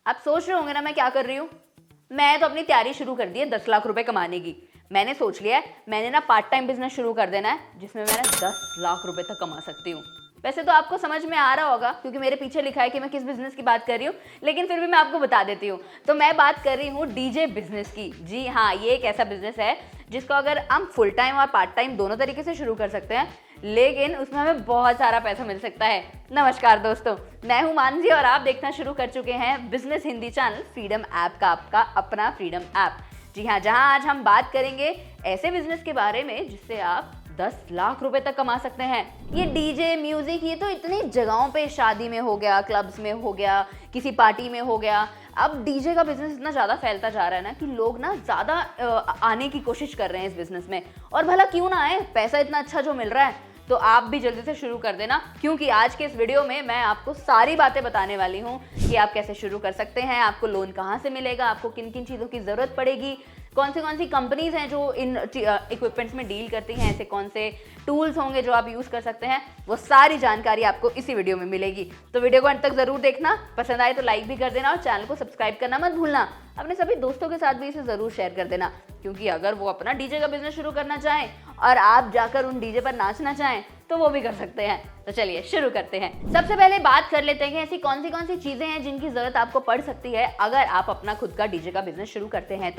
आप सोच रहे होंगे ना मैं क्या कर रही हूँ। मैं तो अपनी तैयारी शुरू कर दी है 10 लाख रुपए कमाने की। मैंने सोच लिया है मैंने ना पार्ट टाइम बिजनेस शुरू कर देना है जिसमें मैं ना 10 लाख रुपए तक कमा सकती हूँ। वैसे तो आपको समझ में आ रहा होगा क्योंकि मेरे पीछे लिखा है कि मैं किस बिजनेस की बात कर रही हूँ, लेकिन फिर भी मैं आपको बता देती हूँ। तो मैं बात कर रही हूँ डीजे बिजनेस की। जी हाँ, ये एक ऐसा बिजनेस है जिसको अगर हम फुल टाइम और पार्ट टाइम दोनों तरीके से शुरू कर सकते हैं, लेकिन उसमें हमें बहुत सारा पैसा मिल सकता है। नमस्कार दोस्तों, मैं हूं मानसी और आप देखना शुरू कर चुके हैं business Hindi channel freedom app का, आपका अपना फ्रीडम ऐप। जी हाँ, जहां आज हम बात करेंगे ऐसे बिजनेस के बारे में जिससे आप 10 लाख रुपए तक कमा सकते हैं। ये डीजे म्यूजिक ये तो इतनी जगहों पे, शादी में हो गया, क्लब्स में हो गया, किसी पार्टी में हो गया। अब डीजे का बिजनेस इतना ज़्यादा फैलता जा रहा है ना कि लोग ना ज़्यादा आने की कोशिश कर रहे हैं इस बिजनेस में। और भला क्यों ना आए, पैसा इतना अच्छा जो मिल रहा है, तो आप भी जल्दी से शुरू कर देना, क्योंकि आज के इस वीडियो में मैं आपको सारी बातें बताने वाली हूँ कि आप कैसे शुरू कर सकते हैं, आपको लोन कहाँ से मिलेगा, आपको किन किन चीज़ों की ज़रूरत पड़ेगी, कौन सी कंपनीज हैं जो इन इक्विपमेंट्स में डील करती हैं, ऐसे कौन से टूल्स होंगे जो आप यूज़ कर सकते हैं, वो सारी जानकारी आपको इसी वीडियो में मिलेगी। तो वीडियो को अंत तक ज़रूर देखना, पसंद आए तो लाइक भी कर देना और चैनल को सब्सक्राइब करना मत भूलना। अपने सभी दोस्तों के साथ भी इसे ज़रूर शेयर कर देना, क्योंकि अगर वो अपना डीजे का बिजनेस शुरू करना चाहें और आप जाकर उन डीजे पर नाचना चाहें तो वो भी कर सकते हैं। तो चलिए शुरू करते हैं। सबसे पहले बात कर लेते हैं कि ऐसी कौन सी चीज़ें हैं जिनकी ज़रूरत आपको पड़ सकती है अगर आप अपना खुद का डीजे का बिजनेस शुरू करते हैं।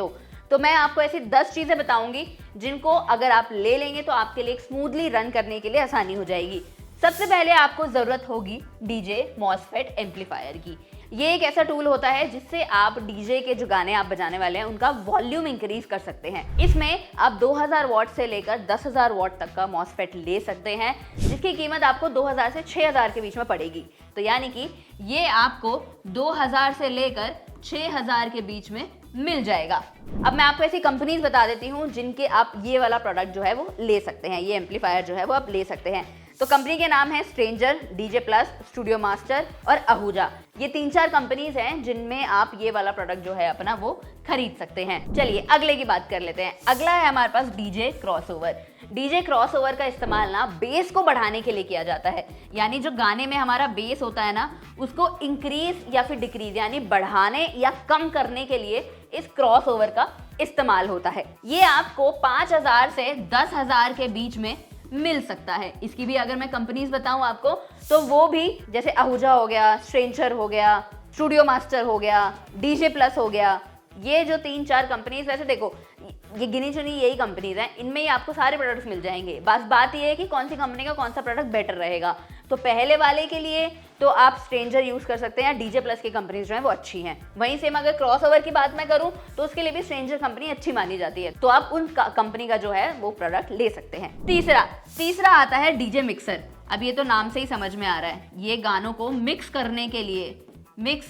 तो मैं आपको ऐसी 10 चीज़ें बताऊंगी जिनको अगर आप ले लेंगे तो आपके लिए स्मूथली रन करने के लिए आसानी हो जाएगी। सबसे पहले आपको ज़रूरत होगी डीजे मॉसफेट एम्पलीफायर की। ये एक ऐसा टूल होता है जिससे आप डीजे के जो गाने आप बजाने वाले हैं उनका वॉल्यूम इंक्रीज कर सकते हैं। इसमें आप 2000 वॉट से लेकर 10,000 वॉट तक का मॉसफेट ले सकते हैं, जिसकी कीमत आपको 2000 से 6000 के बीच में पड़ेगी। तो यानी कि ये आपको 2000 से लेकर 6000 के बीच में मिल जाएगा। अब मैं आपको ऐसी कंपनीज बता देती हूँ जिनके आप ये वाला प्रोडक्ट जो है वो ले सकते हैं, ये एम्पलीफायर जो है वो आप ले सकते हैं। तो कंपनी के नाम है stranger, DJ plus, studio master और आहूजा। ये 3-4 कंपनीज हैं जिनमें आप ये वाला प्रोडक्ट जो है अपना वो खरीद सकते हैं। चलिए अगले की बात कर लेते हैं। अगला है हमारे पास डीजे क्रॉसओवर। डीजे क्रॉसओवर का इस्तेमाल ना बेस को बढ़ाने के लिए किया जाता है, यानी जो गाने में हमारा बेस होता है ना उसको इंक्रीज या फिर डिक्रीज यानी बढ़ाने या कम करने के लिए इस क्रॉसओवर का इस्तेमाल होता है। ये आपको 5000 से 10,000 के बीच में मिल सकता है। इसकी भी अगर मैं कंपनीज बताऊं आपको तो वो भी जैसे आहूजा हो गया, स्ट्रेंजर हो गया, स्टूडियो मास्टर हो गया, डीजे प्लस हो गया, ये जो 3-4 कंपनीज, वैसे देखो ये गिनी चुनी यही कंपनीज हैं, इनमें ही आपको सारे प्रोडक्ट्स मिल जाएंगे। बस बात ये है कि कौन सी कंपनी का कौन सा प्रोडक्ट बेटर रहेगा। तो पहले वाले के लिए तो आप स्ट्रेंजर यूज कर सकते हैं, डीजे प्लस की कंपनीज जो है वो अच्छी हैं। वहीं से अगर क्रॉसओवर की बात मैं करूं तो उसके लिए भी स्ट्रेंजर कंपनी अच्छी मानी जाती है, तो आप उन कंपनी का जो है वो प्रोडक्ट ले सकते हैं। तीसरा आता है डीजे मिक्सर। अब ये तो नाम से ही समझ में आ रहा है, ये गानों को मिक्स करने के लिए,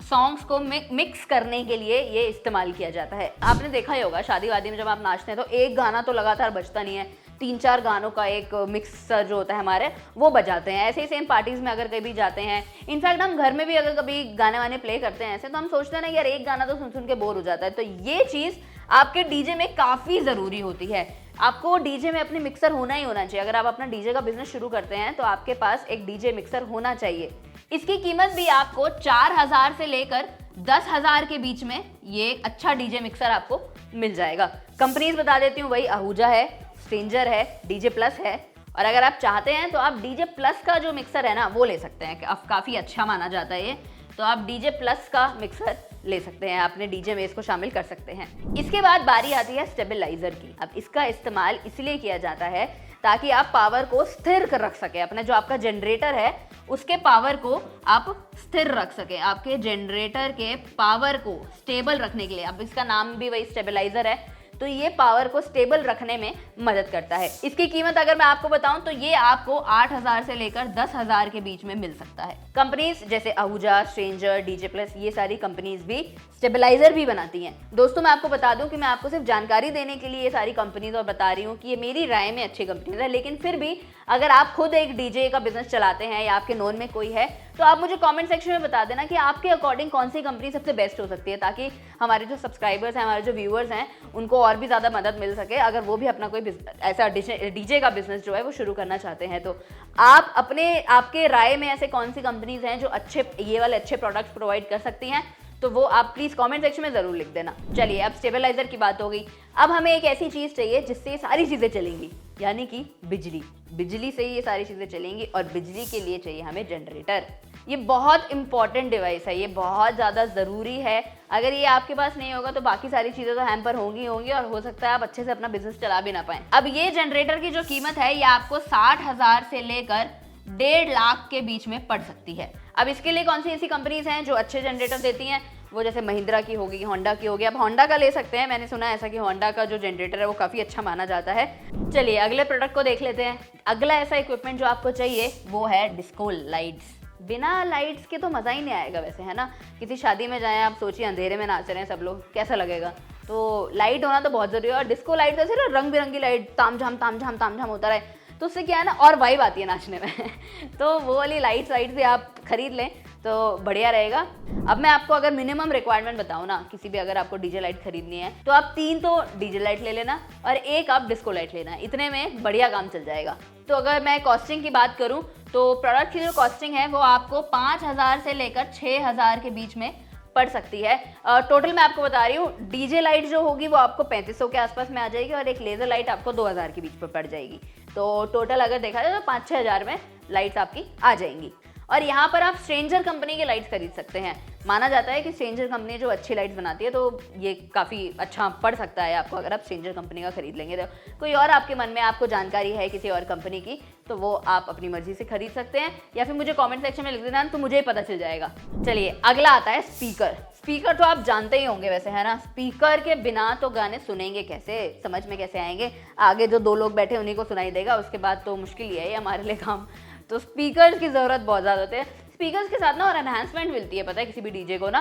सॉन्ग्स को मिक्स करने के लिए ये इस्तेमाल किया जाता है। आपने देखा ही होगा शादी वादी में जब आप नाचते हैं तो एक गाना तो लगातार बजता नहीं है, 3-4 गानों का एक मिक्सर जो होता है हमारे वो बजाते हैं। ऐसे ही सेम पार्टीज में अगर कभी जाते हैं, इनफैक्ट हम घर में भी अगर कभी गाने वाने प्ले करते हैं ऐसे, तो हम सोचते हैं ना यार एक गाना तो सुन सुन के बोर हो जाता है। तो ये चीज़ आपके डीजे में काफ़ी ज़रूरी होती है। आपको डीजे में अपने मिक्सर होना ही होना चाहिए। अगर आप अपना डीजे का बिजनेस शुरू करते हैं तो आपके पास एक डीजे मिक्सर होना चाहिए। इसकी कीमत भी आपको 4000 से लेकर 10,000 के बीच में ये अच्छा डीजे मिक्सर आपको मिल जाएगा। कंपनीज बता देती हूँ, वही आहूजा है, स्ट्रेंजर है, डीजे प्लस है, और अगर आप चाहते हैं तो आप डीजे प्लस का जो मिक्सर है ना वो ले सकते हैं। अब काफ़ी अच्छा माना जाता है ये, तो आप डीजे प्लस का मिक्सर ले सकते हैं, अपने डीजे में इसको शामिल कर सकते हैं। इसके बाद बारी आती है स्टेबलाइजर की। अब इसका इस्तेमाल इसलिए किया जाता है ताकि आप पावर को स्थिर कर रख सके, अपना जो आपका जनरेटर है उसके पावर को आप स्थिर रख सके, आपके जनरेटर के पावर को स्टेबल रखने के लिए। अब इसका नाम भी वही स्टेबलाइजर है, तो ये पावर को स्टेबल रखने में मदद करता है। इसकी कीमत अगर मैं आपको बताऊं तो ये आपको 8000 से लेकर 10,000 के बीच में मिल सकता है। कंपनीज जैसे आहूजा, स्ट्रेंजर, डीजे प्लस, ये सारी कंपनीज भी स्टेबलाइजर भी बनाती हैं। दोस्तों मैं आपको बता दूं कि मैं आपको सिर्फ जानकारी देने के लिए ये सारी कंपनीज और बता रही हूँ कि ये मेरी राय में अच्छी कंपनीज है, लेकिन फिर भी अगर आप खुद एक डीजे का बिजनेस चलाते हैं या आपके नोन में कोई है तो आप मुझे कमेंट सेक्शन में बता देना कि आपके अकॉर्डिंग कौन सी कंपनी सबसे बेस्ट हो सकती है, ताकि हमारे जो सब्सक्राइबर्स हैं, हमारे जो व्यूअर्स हैं, उनको और भी ज़्यादा मदद मिल सके अगर वो भी अपना कोई ऐसा डीजे का बिजनेस जो है वो शुरू करना चाहते हैं। तो आप आपके राय में ऐसे कौन सी कंपनीज हैं जो अच्छे ये वाले अच्छे प्रोडक्ट्स प्रोवाइड कर सकती हैं, तो वो आप प्लीज़ कमेंट सेक्शन में ज़रूर लिख देना। चलिए, अब स्टेबलाइजर की बात हो गई। अब हमें एक ऐसी चीज़ चाहिए जिससे ये सारी चीज़ें चलेंगी, यानी कि बिजली। बिजली से ही ये सारी चीज़ें चलेंगी और बिजली के लिए चाहिए हमें जनरेटर। ये बहुत इंपॉर्टेंट डिवाइस है, ये बहुत ज़्यादा ज़रूरी है। अगर ये आपके पास नहीं होगा तो बाकी सारी चीज़ें तो हैम्पर होंगी और हो सकता है आप अच्छे से अपना बिजनेस चला भी ना पाएं। अब ये जनरेटर की जो कीमत है ये आपको 60,000 से लेकर 1.5 लाख के बीच में पड़ सकती है। अब इसके लिए कौन सी ऐसी कंपनीज हैं जो अच्छे जनरेटर देती हैं? वो जैसे महिंद्रा की होगी, होंडा की होगी। अब होंडा का ले सकते हैं, मैंने सुना है ऐसा कि होंडा का जो जनरेटर है वो काफ़ी अच्छा माना जाता है। चलिए अगले प्रोडक्ट को देख लेते हैं। अगला ऐसा इक्विपमेंट जो आपको चाहिए वो है डिस्को लाइट्स। बिना लाइट्स के तो मज़ा ही नहीं आएगा वैसे, है ना। किसी शादी में जाएं, आप सोचिए अंधेरे में नाच रहे हैं सब लोग, कैसा लगेगा। तो लाइट होना तो बहुत ज़रूरी है। और डिस्को लाइट जैसे ना रंग बिरंगी लाइट, तामझाम तामझाम तामझाम होता रहे, तो उससे क्या है ना और वाइब आती है नाचने में तो वो वाली लाइट्स भी आप खरीद लें तो बढ़िया रहेगा। अब मैं आपको अगर मिनिमम रिक्वायरमेंट बताऊँ ना, किसी भी अगर आपको डीजे लाइट खरीदनी है तो आप 3 तो डीजे लाइट ले लेना और 1 आप डिस्को लाइट लेना, इतने में बढ़िया काम चल जाएगा। तो अगर मैं कॉस्टिंग की बात करूँ तो प्रोडक्ट की जो कॉस्टिंग है वो आपको 5,000 से लेकर 6,000 के बीच में पड़ सकती है। टोटल मैं आपको बता रही हूँ, डीजे लाइट जो होगी वो आपको 3500 के आसपास में आ जाएगी और एक लेज़र लाइट आपको 2,000 के बीच में पड़ जाएगी। तो टोटल अगर देखा जाए तो 5-6 हज़ार में लाइट्स आपकी आ जाएंगी। और यहाँ पर आप स्ट्रेंजर कंपनी के लाइट्स खरीद सकते हैं। माना जाता है कि स्ट्रेंजर कंपनी जो अच्छी लाइट्स बनाती है तो ये काफ़ी अच्छा पड़ सकता है आपको अगर आप स्ट्रेंजर कंपनी का खरीद लेंगे। तो कोई और आपके मन में आपको जानकारी है किसी और कंपनी की तो वो आप अपनी मर्जी से खरीद सकते हैं या फिर मुझे कमेंट सेक्शन में लिख देना तो मुझे ही पता चल जाएगा। चलिए अगला आता है स्पीकर। स्पीकर तो आप जानते ही होंगे वैसे, है ना। स्पीकर के बिना तो गाने सुनेंगे कैसे, समझ में कैसे आएंगे। आगे जो 2 लोग बैठे उन्हीं को सुनाई देगा, उसके बाद तो मुश्किल ही है ये हमारे लिए काम। तो स्पीकर्स की ज़रूरत बहुत ज़्यादा होती है। स्पीकर्स के साथ ना और एनहांसमेंट मिलती है, पता है किसी भी डीजे को ना।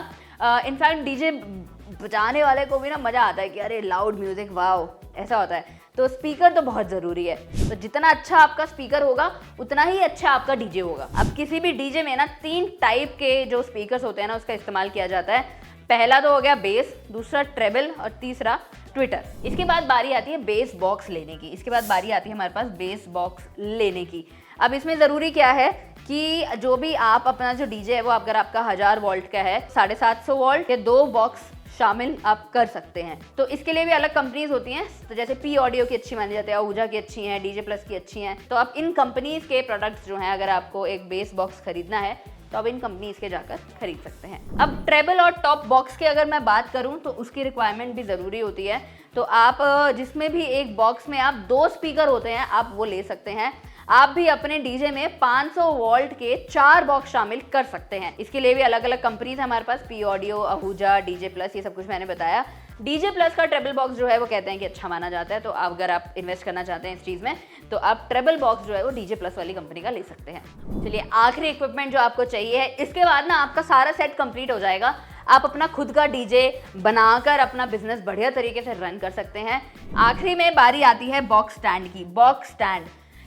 इनफैक्ट डीजे बजाने वाले को भी ना मज़ा आता है कि अरे लाउड म्यूज़िक, वाओ, ऐसा होता है। तो स्पीकर तो बहुत ज़रूरी है। तो जितना अच्छा आपका स्पीकर होगा उतना ही अच्छा आपका डीजे होगा। अब किसी भी डीजे में ना 3 टाइप के जो स्पीकर्स होते हैं ना उसका इस्तेमाल किया जाता है। पहला तो हो गया बेस, दूसरा ट्रेबल और तीसरा ट्विटर। इसके बाद बारी आती है बेस बॉक्स लेने की। इसके बाद बारी आती है हमारे पास बेस बॉक्स लेने की। अब इसमें ज़रूरी क्या है कि जो भी आप अपना जो डीजे है वो अगर आपका 1000 वोल्ट का है, 750 वोल्ट के 2 बॉक्स शामिल आप कर सकते हैं। तो इसके लिए भी अलग कंपनीज होती हैं, तो जैसे पी ऑडियो की अच्छी मानी जाती है, आहूजा की अच्छी हैं, डीजे प्लस की अच्छी हैं। तो आप इन कंपनीज के प्रोडक्ट्स जो हैं, अगर आपको एक बेस बॉक्स खरीदना है तो आप इन कंपनीज के जाकर खरीद सकते हैं। अब ट्रेबल और टॉप बॉक्स की अगर मैं बात करूं तो उसकी रिक्वायरमेंट भी ज़रूरी होती है। तो आप जिसमें भी एक बॉक्स में आप 2 स्पीकर होते हैं आप वो ले सकते हैं। आप भी अपने डीजे में 500 वोल्ट के 4 बॉक्स शामिल कर सकते हैं। इसके लिए भी अलग अलग कंपनीज है हमारे पास, P audio, Ahuja, DJ plus, ये सब कुछ मैंने बताया। डीजे प्लस का ट्रेबल बॉक्स जो है वो कहते हैं कि अच्छा माना जाता है। तो अगर आप इन्वेस्ट करना चाहते हैं इस चीज़ में तो आप ट्रेबल बॉक्स जो है वो डीजे प्लस वाली कंपनी का ले सकते हैं। चलिए आखिरी इक्विपमेंट जो आपको चाहिए है, इसके बाद ना आपका सारा सेट कंप्लीट हो जाएगा। आप अपना खुद का डीजे बनाकर अपना बिजनेस बढ़िया तरीके से रन कर सकते हैं। आखिरी में बारी आती है बॉक्स स्टैंड की। बॉक्स स्टैंड,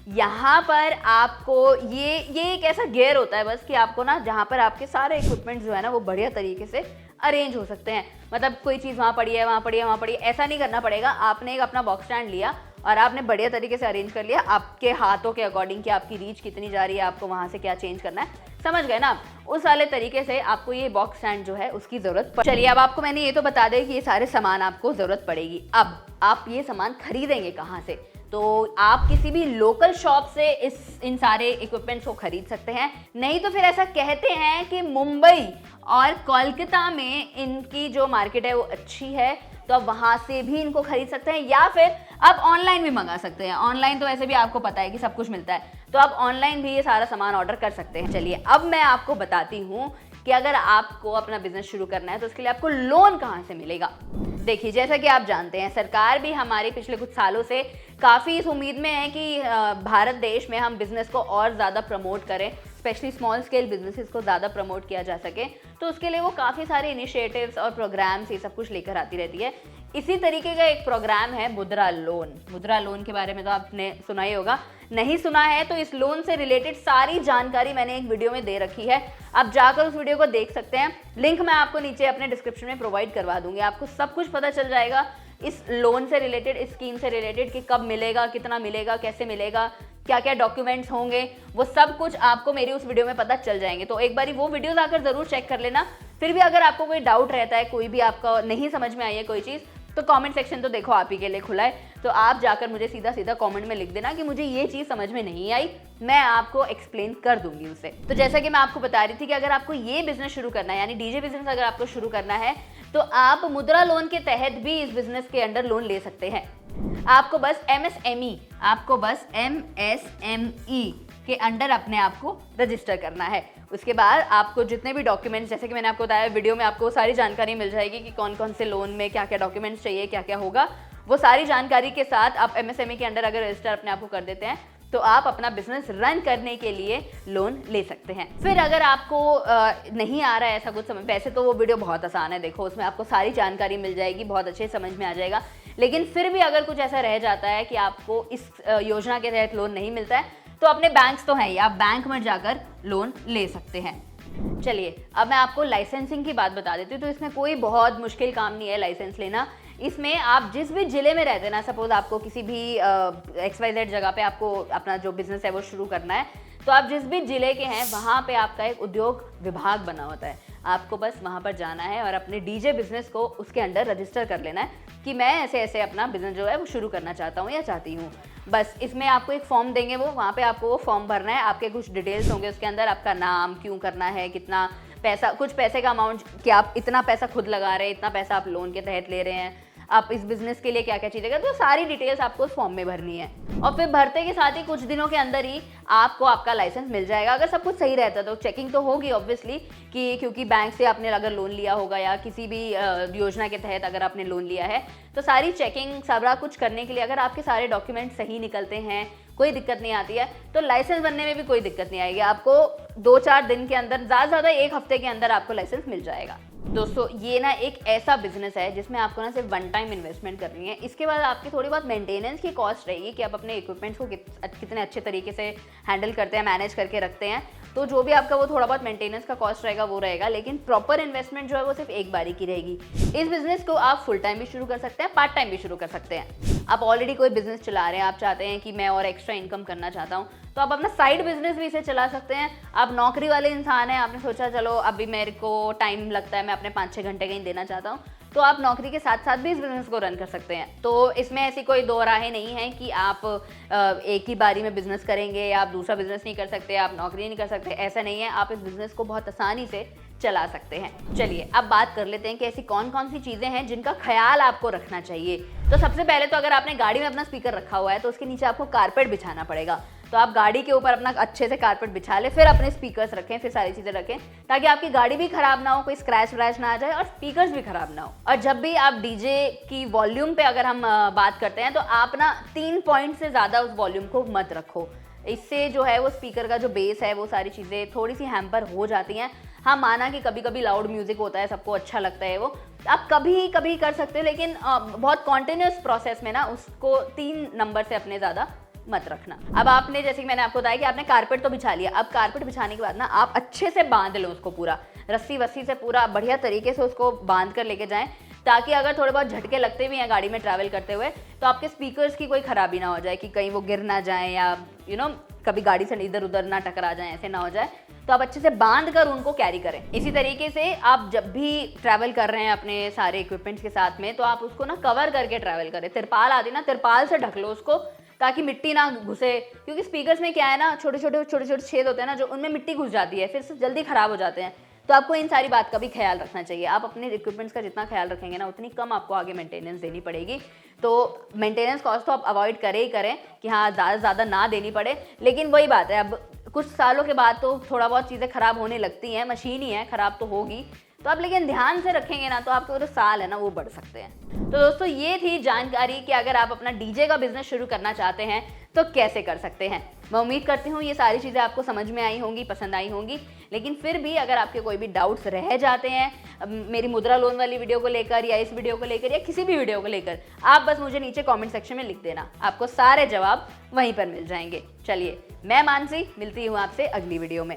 यहाँ पर आपको ये एक ऐसा गियर होता है बस कि आपको ना जहाँ पर आपके सारे इक्विपमेंट जो है ना वो बढ़िया तरीके से अरेंज हो सकते हैं। मतलब कोई चीज़ वहाँ पड़ी है, वहाँ पड़ी है, वहाँ पड़ी है, ऐसा नहीं करना पड़ेगा। आपने एक अपना बॉक्स स्टैंड लिया और आपने बढ़िया तरीके से अरेंज कर लिया आपके हाथों के अकॉर्डिंग कि आपकी रीच कितनी जा रही है, आपको वहाँ से क्या चेंज करना है, समझ गए ना। उस वाले तरीके से आपको ये बॉक्स स्टैंड जो है उसकी ज़रूरत चलिए अब आपको मैंने ये तो बता दें कि ये सारे सामान आपको ज़रूरत पड़ेगी। अब आप ये सामान खरीदेंगे कहाँ से? तो आप किसी भी लोकल शॉप से इन सारे इक्विपमेंट्स को खरीद सकते हैं। नहीं तो फिर ऐसा कहते हैं कि मुंबई और कोलकाता में इनकी जो मार्केट है वो अच्छी है, तो आप वहाँ से भी इनको खरीद सकते हैं या फिर आप ऑनलाइन भी मंगा सकते हैं। ऑनलाइन तो वैसे भी आपको पता है कि सब कुछ मिलता है, तो आप ऑनलाइन भी ये सारा सामान ऑर्डर कर सकते हैं। चलिए अब मैं आपको बताती हूँ कि अगर आपको अपना बिजनेस शुरू करना है तो उसके लिए आपको लोन कहाँ से मिलेगा। देखिए जैसा कि आप जानते हैं सरकार भी हमारे पिछले कुछ सालों से काफ़ी इस उम्मीद में है कि भारत देश में हम बिज़नेस को और ज़्यादा प्रमोट करें, स्पेशली स्मॉल स्केल बिजनेसेस को ज़्यादा प्रमोट किया जा सके। तो उसके लिए वो काफ़ी सारे इनिशिएटिव्स और प्रोग्राम्स ये सब कुछ लेकर आती रहती है। इसी तरीके का एक प्रोग्राम है मुद्रा लोन। मुद्रा लोन के बारे में तो आपने सुना ही होगा, नहीं सुना है तो इस लोन से रिलेटेड सारी जानकारी मैंने एक वीडियो में दे रखी है, आप जाकर उस वीडियो को देख सकते हैं। लिंक मैं आपको नीचे अपने डिस्क्रिप्शन में प्रोवाइड करवा दूंगी। आपको सब कुछ पता चल जाएगा इस लोन से रिलेटेड, इस स्कीम से रिलेटेड कि कब मिलेगा, कितना मिलेगा, कैसे मिलेगा, क्या क्या डॉक्यूमेंट्स होंगे, वो सब कुछ आपको मेरी उस वीडियो में पता चल जाएंगे। तो एक बारी वो वीडियोस आकर ज़रूर चेक कर लेना, फिर भी अगर आपको कोई डाउट रहता है, कोई भी आपका नहीं समझ में आई है कोई चीज़, तो कमेंट सेक्शन तो देखो आप ही के लिए खुला है, तो आप जाकर मुझे सीधा सीधा कमेंट में लिख देना कि मुझे ये चीज़ समझ में नहीं आई, मैं आपको एक्सप्लेन कर दूंगी उसे। तो जैसा कि मैं आपको बता रही थी कि अगर आपको ये बिजनेस शुरू करना है, यानी डीजे बिजनेस अगर आपको शुरू करना है, तो आप मुद्रा लोन के तहत भी इस बिजनेस के अंडर लोन ले सकते हैं। आपको बस MSME के अंडर अपने आप को रजिस्टर करना है। उसके बाद आपको जितने भी डॉक्यूमेंट्स, जैसे कि मैंने आपको बताया वीडियो में, आपको सारी जानकारी मिल जाएगी कि कौन कौन से लोन में क्या क्या डॉक्यूमेंट्स चाहिए, क्या क्या होगा। वो सारी जानकारी के साथ आप MSME के अंडर अगर रजिस्टर अपने आप को कर देते हैं, तो आप अपना बिजनेस रन करने के लिए लोन ले सकते हैं। फिर अगर आपको नहीं आ रहा है ऐसा कुछ समझ, वैसे तो वो वीडियो बहुत आसान है, देखो उसमें आपको सारी जानकारी मिल जाएगी, बहुत अच्छे समझ में आ जाएगा। लेकिन फिर भी अगर कुछ ऐसा रह जाता है कि आपको इस योजना के तहत लोन नहीं मिलता है, तो अपने बैंक्स तो हैं ही, आप बैंक में जाकर लोन ले सकते हैं। चलिए अब मैं आपको लाइसेंसिंग की बात बता देती हूँ। तो इसमें कोई बहुत मुश्किल काम नहीं है लाइसेंस लेना। इसमें आप जिस भी जिले में रहते हैं ना, सपोज आपको किसी भी XYZ जगह पे आपको अपना जो बिजनेस है वो शुरू करना है, तो आप जिस भी जिले के हैं वहाँ पे आपका एक उद्योग विभाग बना होता है। आपको बस वहाँ पर जाना है और अपने डीजे बिजनेस को उसके अंडर रजिस्टर कर लेना है कि मैं ऐसे ऐसे अपना बिजनेस जो है वो शुरू करना चाहता हूँ या चाहती हूँ। बस इसमें आपको एक फॉर्म देंगे, वो वहाँ पे आपको वो फॉर्म भरना है। आपके कुछ डिटेल्स होंगे उसके अंदर, आपका नाम, क्यों करना है, कितना पैसा, कुछ पैसे का अमाउंट, कि आप इतना पैसा खुद लगा रहे हैं, इतना पैसा आप लोन के तहत ले रहे हैं, आप इस बिजनेस के लिए क्या क्या चीज़ें, तो सारी डिटेल्स आपको उस फॉर्म में भरनी है। और फिर भरते के साथ ही कुछ दिनों के अंदर ही आपको आपका लाइसेंस मिल जाएगा, अगर सब कुछ सही रहता है तो। चेकिंग तो होगी ऑब्वियसली, कि क्योंकि बैंक से आपने अगर लोन लिया होगा या किसी भी योजना के तहत अगर आपने लोन लिया है, तो सारी चेकिंग सारा कुछ करने के लिए अगर आपके सारे डॉक्यूमेंट सही निकलते हैं, कोई दिक्कत नहीं आती है, तो लाइसेंस बनने में भी कोई दिक्कत नहीं आएगी। आपको 2-4 दिन के अंदर, ज़्यादा से ज़्यादा 1 हफ्ते के अंदर आपको लाइसेंस मिल जाएगा। दोस्तों ये ना एक ऐसा बिजनेस है जिसमें आपको ना सिर्फ 1 टाइम इन्वेस्टमेंट करनी है। इसके बाद आपकी थोड़ी बहुत मेंटेनेंस की कॉस्ट रहेगी कि आप अपने इक्विपमेंट्स को कितने अच्छे तरीके से हैंडल करते हैं, मैनेज करके रखते हैं। तो जो भी आपका वो थोड़ा बहुत मेंटेनेंस का कॉस्ट रहेगा वो रहेगा, लेकिन प्रॉपर इन्वेस्टमेंट जो है वो सिर्फ एक बारी की रहेगी। इस बिजनेस को आप फुल टाइम भी शुरू कर सकते हैं, पार्ट टाइम भी शुरू कर सकते हैं। आप ऑलरेडी कोई बिजनेस चला रहे हैं, आप चाहते हैं कि मैं और एक्स्ट्रा इनकम करना चाहता हूँ, तो आप अपना साइड बिजनेस भी इसे चला सकते हैं। आप नौकरी वाले इंसान हैं, आपने सोचा चलो अभी मेरे को टाइम लगता है, मैं अपने 5-6 घंटे कहीं देना चाहता हूँ, तो आप नौकरी के साथ साथ भी इस बिजनेस को रन कर सकते हैं। तो इसमें ऐसी कोई दो राहें नहीं है कि आप एक ही बारी में बिजनेस करेंगे या आप दूसरा बिजनेस नहीं कर सकते, आप नौकरी नहीं कर सकते, ऐसा नहीं है। आप इस बिजनेस को बहुत आसानी से चला सकते हैं। चलिए अब बात कर लेते हैं कि ऐसी कौन कौन सी चीज़ें हैं जिनका ख्याल आपको रखना चाहिए। तो सबसे पहले तो अगर आपने गाड़ी में अपना स्पीकर रखा हुआ है तो उसके नीचे आपको कारपेट बिछाना पड़ेगा। तो आप गाड़ी के ऊपर अपना अच्छे से कारपेट बिछा लें, फिर अपने स्पीकर्स रखें, फिर सारी चीज़ें रखें, ताकि आपकी गाड़ी भी खराब ना हो, कोई स्क्रैच व्रैच ना आ जाए और स्पीकर्स भी खराब ना हो। और जब भी आप डीजे की वॉल्यूम पे अगर हम बात करते हैं, तो आप ना 3 पॉइंट से ज़्यादा उस वॉल्यूम को मत रखो। इससे जो है वो स्पीकर का जो बेस है वो सारी चीज़ें थोड़ी सी हैम्पर हो जाती हैं। हाँ, माना कि कभी कभी लाउड म्यूजिक होता है, सबको अच्छा लगता है, वो आप कभी कभी कर सकते हो, लेकिन बहुत कॉन्टिन्यूस प्रोसेस में ना उसको 3 नंबर से अपने ज़्यादा मत रखना। अब आपने, जैसे कि मैंने आपको बताया कि आपने कारपेट तो बिछा लिया, अब कारपेट बिछाने के बाद ना आप अच्छे से बांध लो उसको, पूरा रस्सी वस्सी से पूरा बढ़िया तरीके से उसको बांध कर लेके जाएं, ताकि अगर थोड़े बहुत झटके लगते भी हैं गाड़ी में ट्रैवल करते हुए, तो आपके स्पीकर्स की कोई खराबी ना हो जाए, कि कहीं वो गिर ना जाए या कभी गाड़ी से इधर उधर ना टकरा जाए, ऐसे ना हो जाए। तो आप अच्छे से बांध कर उनको कैरी करें। इसी तरीके से आप जब भी ट्रैवल कर रहे हैं अपने सारे इक्विपमेंट्स के साथ में, तो आप उसको ना कवर करके ट्रैवल करें। तिरपाल आती ना, तिरपाल से ढक लो उसको, ताकि मिट्टी ना घुसे, क्योंकि स्पीकर्स में क्या है ना, छोटे छोटे छेद होते हैं ना, जो उनमें मिट्टी घुस जाती है, फिर से जल्दी खराब हो जाते हैं। तो आपको इन सारी बात का भी ख्याल रखना चाहिए। आप अपने इक्विपमेंट्स का जितना ख्याल रखेंगे ना, उतनी कम आपको आगे मेंटेनेंस देनी पड़ेगी। तो मेंटेनेंस कॉस्ट तो आप अवॉइड करें ही करें, कि हाँ ज़्यादा ना देनी पड़े। लेकिन वही बात है, अब कुछ सालों के बाद तो थोड़ा बहुत चीज़ें ख़राब होने लगती हैं, मशीन ही है, ख़राब तो होगी। तो आप लेकिन ध्यान से रखेंगे ना, तो आपके जो साल है ना वो बढ़ सकते हैं। तो दोस्तों ये थी जानकारी कि अगर आप अपना डीजे का बिजनेस शुरू करना चाहते हैं तो कैसे कर सकते हैं। मैं उम्मीद करती हूँ ये सारी चीज़ें आपको समझ में आई होंगी, पसंद आई होंगी। लेकिन फिर भी अगर आपके कोई भी डाउट्स रह जाते हैं मेरी मुद्रा लोन वाली वीडियो को लेकर, या इस वीडियो को लेकर, या किसी भी वीडियो को लेकर, आप बस मुझे नीचे कमेंट सेक्शन में लिख देना, आपको सारे जवाब वहीं पर मिल जाएंगे। चलिए, मैं मानसी मिलती हूँ आपसे अगली वीडियो में।